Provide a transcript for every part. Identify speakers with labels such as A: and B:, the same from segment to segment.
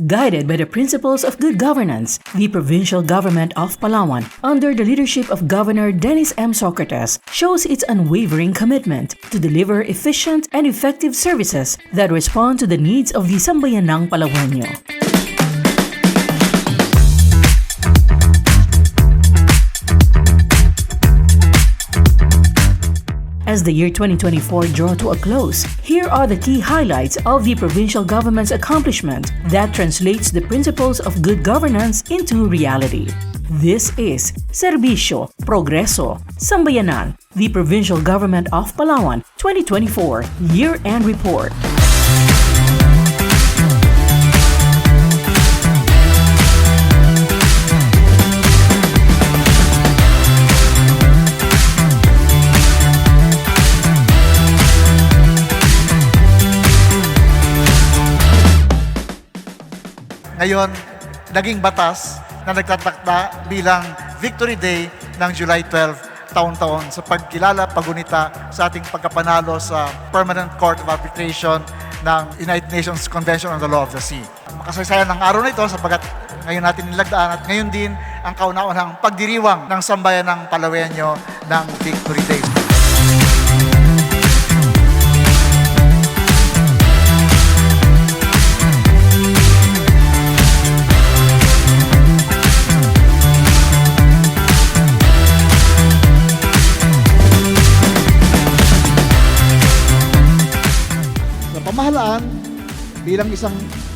A: Guided by the principles of good governance, the provincial government of Palawan, under the leadership of Governor Dennis M. Socrates, shows its unwavering commitment to deliver efficient and effective services that respond to the needs of the Sambayanang Palawenyo. As the year 2024 draw to a close, here are the key highlights of the provincial government's accomplishment that translates the principles of good governance into reality. This is Serbisyo, Progreso, Sambayanan, the Provincial Government of Palawan 2024 Year-End Report.
B: Ngayon, naging batas na nagtatakda bilang Victory Day ng July 12 taon-taon sa pagkilala, pagunita sa ating pagkapanalo sa Permanent Court of Arbitration ng United Nations Convention on the Law of the Sea. Makasaysayan ng araw na ito sapagkat ngayon natin nilagdaan at ngayon din ang kauna-unahang pagdiriwang ng sambayan ng Palawenyo ng Victory Day. Pamahalaan bilang isang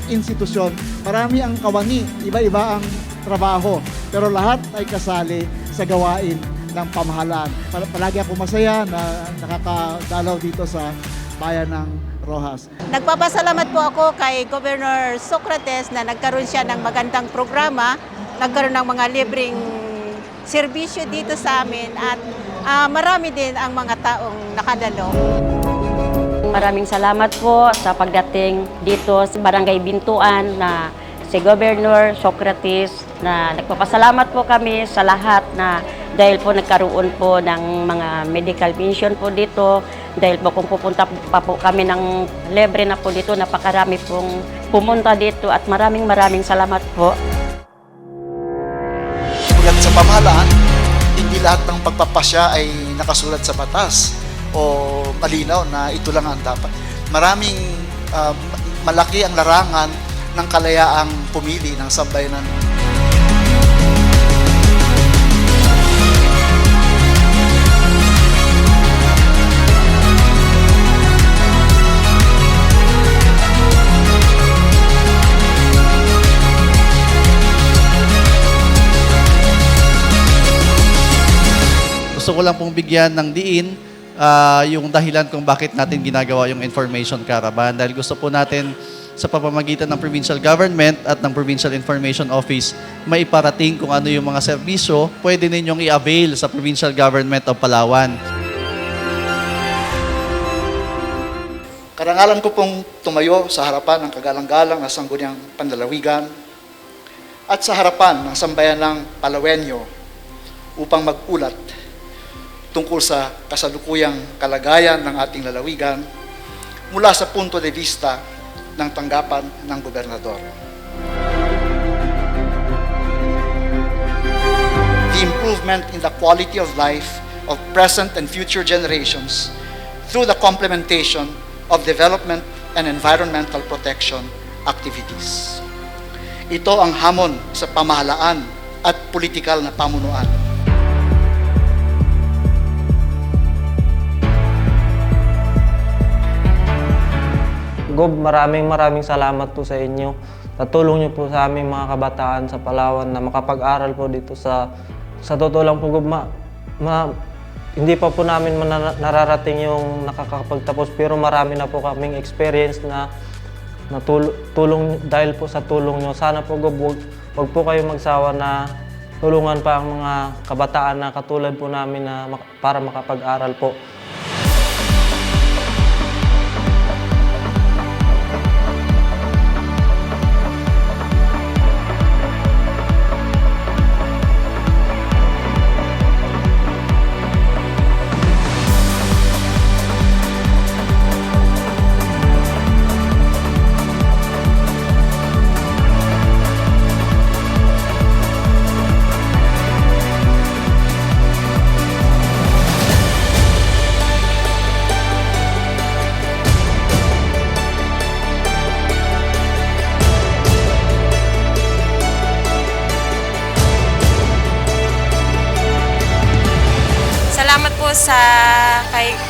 B: institusyon, marami ang kawani, iba-iba ang trabaho, pero lahat ay kasali sa gawain ng pamahalaan. Palagi ako masaya na nakakadalaw dito sa bayan ng Roxas.
C: Nagpapasalamat po ako kay Governor Socrates na nagkaroon siya ng magandang programa, nagkaroon ng mga libreng serbisyo dito sa amin at marami din ang mga taong nakadalo.
D: Maraming salamat po sa pagdating dito sa Barangay Bintuan na si Governor Socrates na nagpapasalamat po kami sa lahat na dahil po nagkaroon po ng mga medical pension po dito, dahil po kung pupunta pa po kami ng libre na po dito, napakarami pong pumunta dito at maraming salamat po.
B: Ulat sa pamahalaan, hindi lahat ng pagpapasya ay nakasulat sa batas o malinaw na ito lang ang dapat. Maraming malaki ang larangan ng kalayaang pumili ng sambayanan.
E: Gusto ko lang pong bigyan ng diin yung dahilan kung bakit natin ginagawa yung information caravan. Dahil gusto po natin sa pamamagitan ng provincial government at ng Provincial Information Office maiparating kung ano yung mga serbisyo pwede ninyong i-avail sa Provincial Government of Palawan.
B: Karangalan ko pong tumayo sa harapan ng kagalang-galang na sangguniang panlalawigan at sa harapan ng sambayanang Palawenyo upang mag-ulat tungkol sa kasalukuyang kalagayan ng ating lalawigan mula sa punto de vista ng tanggapan ng gobernador. The improvement in the quality of life of present and future generations through the complementation of development and environmental protection activities. Ito ang hamon sa pamahalaan at politikal na pamunuan.
F: Gob, maraming salamat po sa inyo. Natulong niyo po sa aming mga kabataan sa Palawan na makapag-aral po dito sa totoo lang po, Gob, hindi pa po namin nararating yung nakakapagtapos pero marami na po kaming experience na tulong dahil po sa tulong niyo. Sana po, Gob, wag po kayo magsawa na tulungan pa ang mga kabataan na katulad po namin na para makapag-aral po.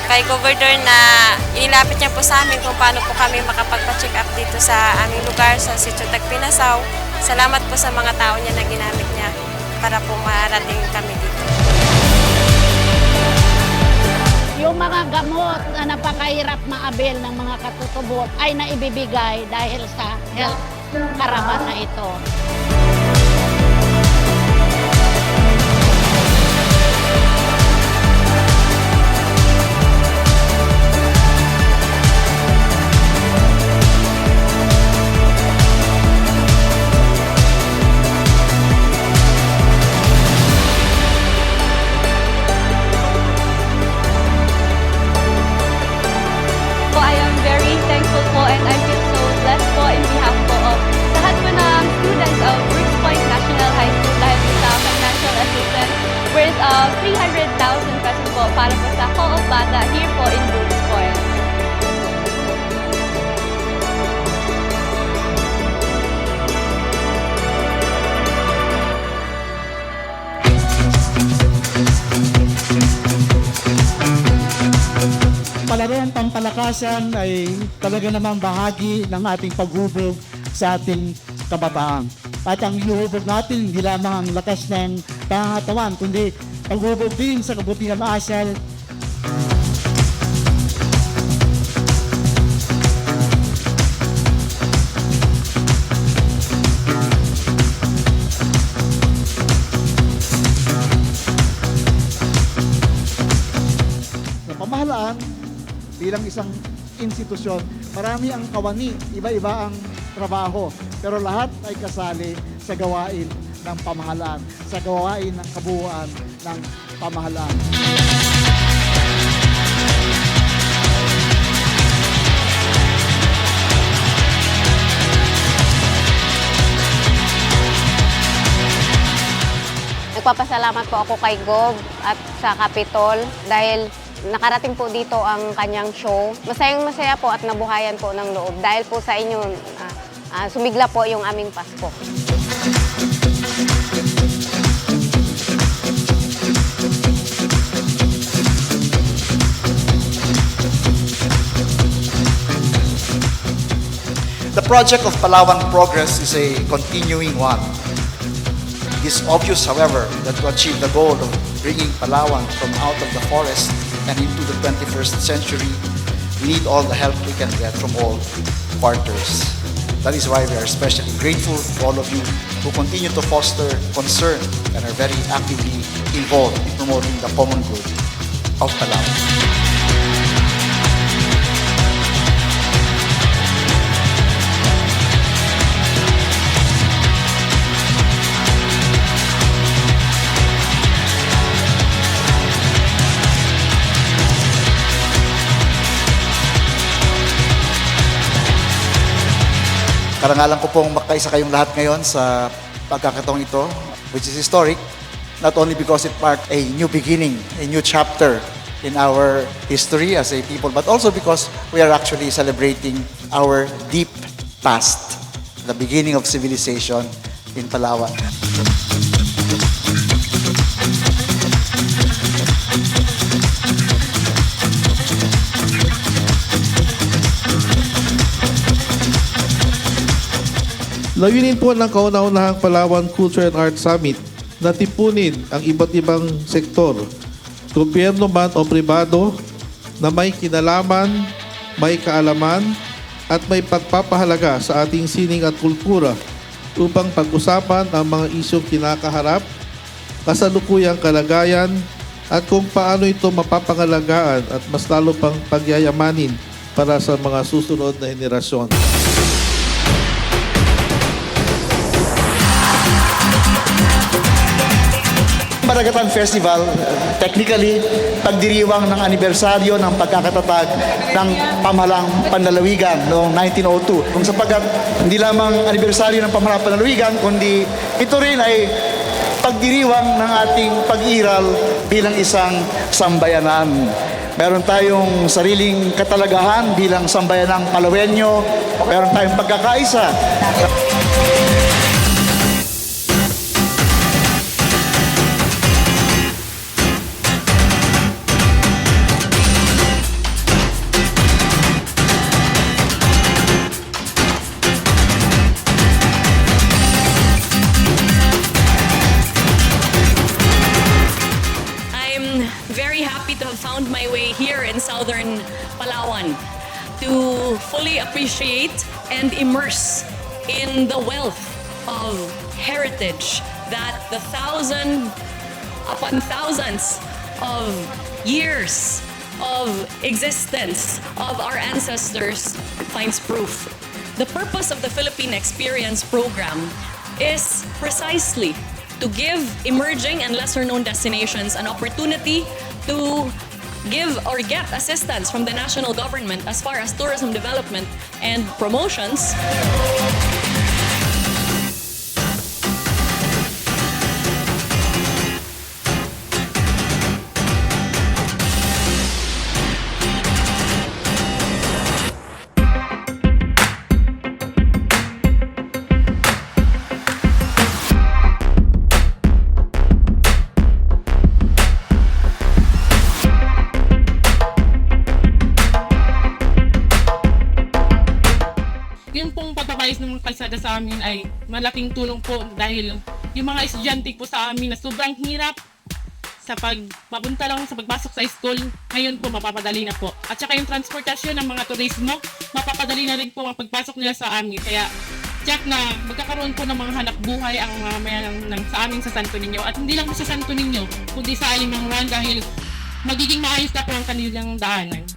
G: kay Governor na inilapit niya po sa amin kung paano po kami makapagpa-check up dito sa aming lugar sa Sitio Tagpinasaw. Salamat po sa mga tao niya na ginamit niya para po marating kami dito.
H: Yung mga gamot na napakahirap maabil ng mga katutubot ay naibibigay dahil sa health caravan na ito.
I: I am very thankful po and I feel so blessed po in behalf po of lahat po ng students of Brooks Point National High School dahil po sa financial assistance worth 300,000 pesos po para po sa Co-op Bata here po in Brooks Point.
J: Palarong pampalakasan ay talaga namang bahagi ng ating paghubog sa ating kabataan. At ang inuhubog natin hindi lamang ang lakas ng pangangatawan, kundi paghubog din sa kabutihan ng asal. Sa pamahalaan, bilang isang institusyon, marami ang kawani, iba-iba ang trabaho, pero lahat ay kasali sa gawain ng pamahalaan, sa gawain ng kabuuan ng pamahalaan.
K: Nagpapasalamat po ako kay Gov at sa Capitol dahil nakarating po dito ang kanyang show. Masayang-masaya po at nabuhayan po ng loob dahil po sa inyo sumigla po yung aming Pasko.
B: The project of Palawan Progress is a continuing one. It is obvious, however, that to achieve the goal of bringing Palawan from out of the forest and into the 21st century, we need all the help we can get from all quarters. That is why we are especially grateful to all of you who continue to foster concern and are very actively involved in promoting the common good of Palawan. Karangalan ko pong makaisa kayong lahat ngayon sa pagkakataong ito, which is historic, not only because it marked a new beginning, a new chapter in our history as a people, but also because we are actually celebrating our deep past, the beginning of civilization in Palawan.
L: Layunin po ng kauna-unahang Palawan Culture and Art Summit na tipunin ang iba't ibang sektor, gobyerno man o pribado, na may kinalaman, may kaalaman, at may pagpapahalaga sa ating sining at kultura upang pag-usapan ang mga isyong kinakaharap, kasalukuyang kalagayan, at kung paano ito mapapangalagaan at mas lalo pang pagyayamanin para sa mga susunod na henerasyon.
B: Maragatan Festival, technically, pagdiriwang ng anibersaryo ng pagkakatatag ng pamahalang panlalawigan noong 1902. Kung sapagkat hindi lamang anibersaryo ng pamahalang panlalawigan, kundi ito rin ay pagdiriwang ng ating pag-iral bilang isang sambayanan. Meron tayong sariling katalagahan bilang sambayanang Palawenyo, meron tayong pagkakaisa.
M: southern Palawan to fully appreciate and immerse in the wealth of heritage that the thousand upon thousands of years of existence of our ancestors finds proof. The purpose of the Philippine Experience Program is precisely to give emerging and lesser-known destinations an opportunity to give or get assistance from the national government as far as tourism development and promotions.
N: Yung pong pagpapayos ng kalsada sa amin ay malaking tulong po dahil yung mga estudyante po sa amin na sobrang hirap sa pagpapunta lang sa pagpasok sa school, ngayon po mapapadali na po. At saka yung transportasyon ng mga turismo, mapapadali na rin po ang pagpasok nila sa amin. Kaya check na magkakaroon po ng mga hanap buhay ang mga mayan sa amin sa Santo Niño. At hindi lang sa Santo Niño, kundi sa Alimangan dahil magiging maayos na po ang kanilang daanan.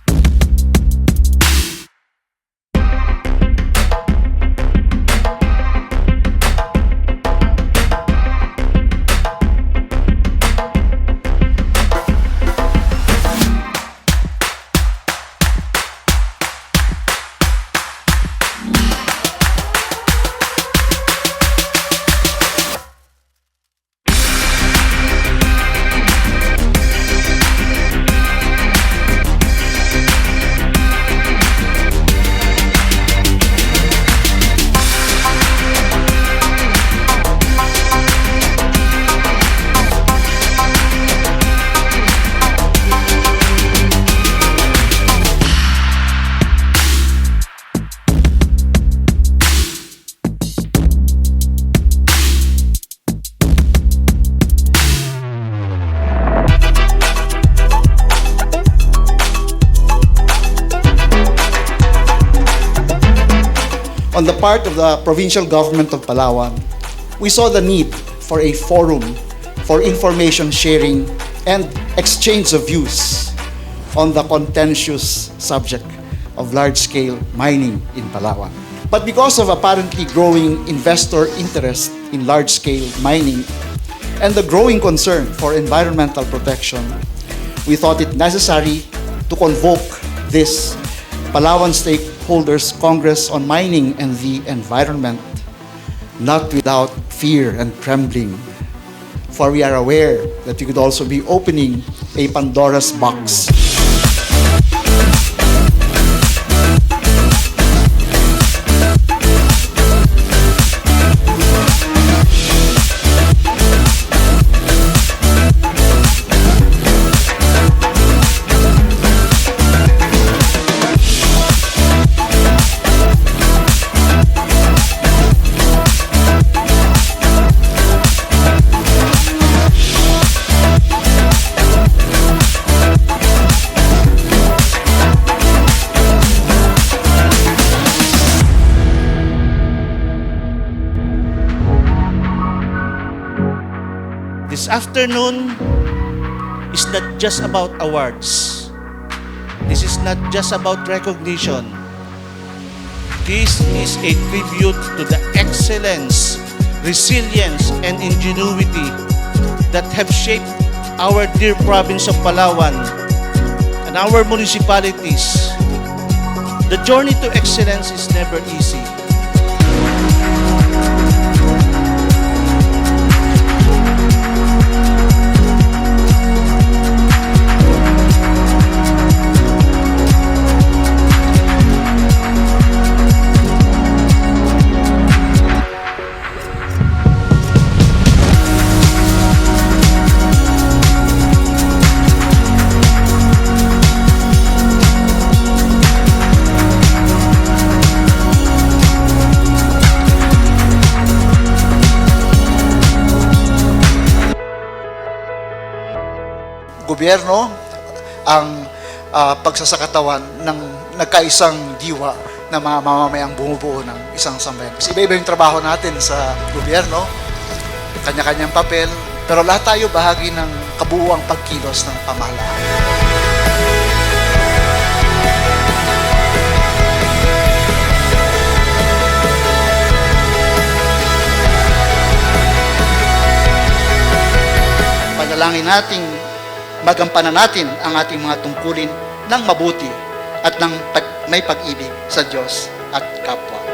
B: On the part of the provincial government of Palawan, we saw the need for a forum for information sharing and exchange of views on the contentious subject of large-scale mining in Palawan. But because of apparently growing investor interest in large-scale mining and the growing concern for environmental protection, we thought it necessary to convoke this Palawan Stakeholders Congress on Mining and the Environment, not without fear and trembling, for we are aware that we could also be opening a Pandora's box.
O: This afternoon is not just about awards. This is not just about recognition. This is a tribute to the excellence, resilience, and ingenuity that have shaped our dear province of Palawan and our municipalities. The journey to excellence is never easy.
B: Gobyerno ang pagsasakatawan ng nagkaisang diwa na mga mamamayang bumubuo ng isang sambayan. Kasi iba-iba yung trabaho natin sa gobyerno, kanya-kanyang papel, pero lahat tayo bahagi ng kabuuang pagkilos ng pamahalaan. Panalangin nating magampanan natin ang ating mga tungkulin ng mabuti at ng may pag-ibig sa Diyos at kapwa.